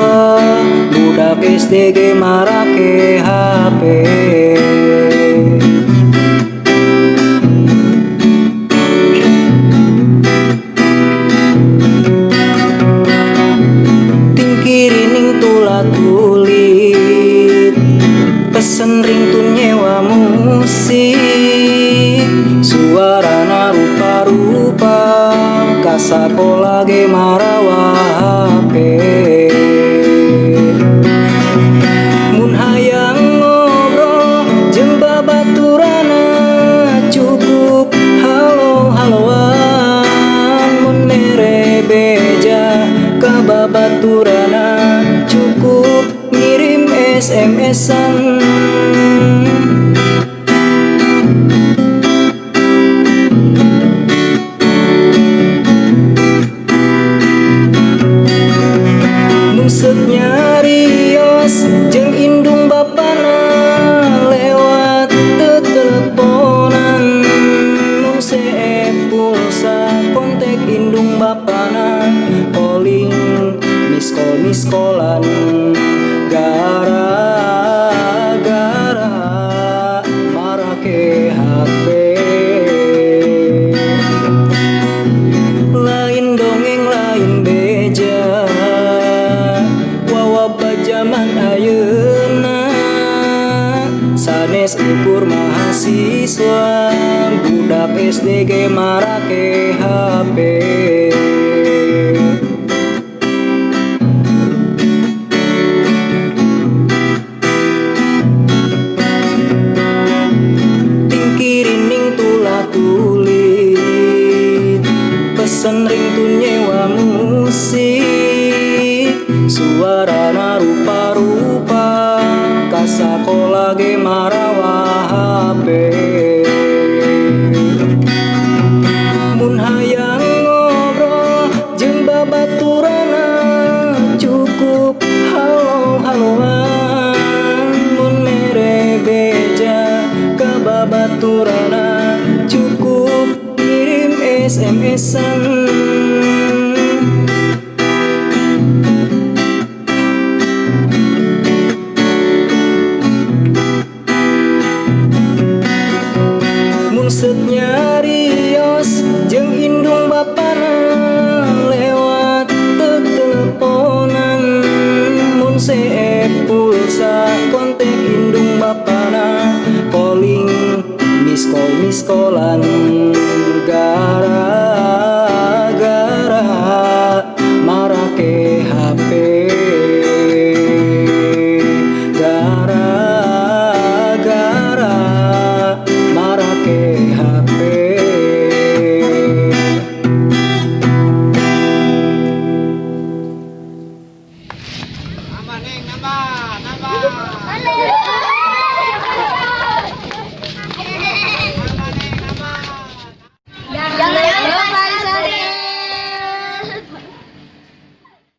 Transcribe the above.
mahasiswa, budak SDG marake HP. Tingkirining tulah tulit, pesen ringtone nyewa musik, suarana rupa-rupa, kasakola ge marawa HP. Mun hayang ngobrol jeung babaturana cukup halo-haloan, mun mere beja ka babaturana cukup ngirim SMS-an. Mungseup nyarios jeung indung bapana lewat teleponan, mun see pulsa kontak indung bapana, calling miss-callan, gara-gara marake HP. Lain dongeng lain beja, zaman ayeuna sanes ukur mahasiswa, budak SDG marake HP. Tingkirining tulah tulit, pesen ringtone nyewa musik, suarana rupa-rupa, kasakola ge marawa HP. Mun hayang ngobrol jeung babaturana cukup halo-haloan, mun mere beja ka babaturana cukup ngirim SMS-an. Mungseup nyarios jeung indung bapana lewat teleponan, mun see pulsa kontak indung bapana, calling miss-callan, gara-gara marake HP. Gara-gara marake HP. Nambah, Neng, nambah.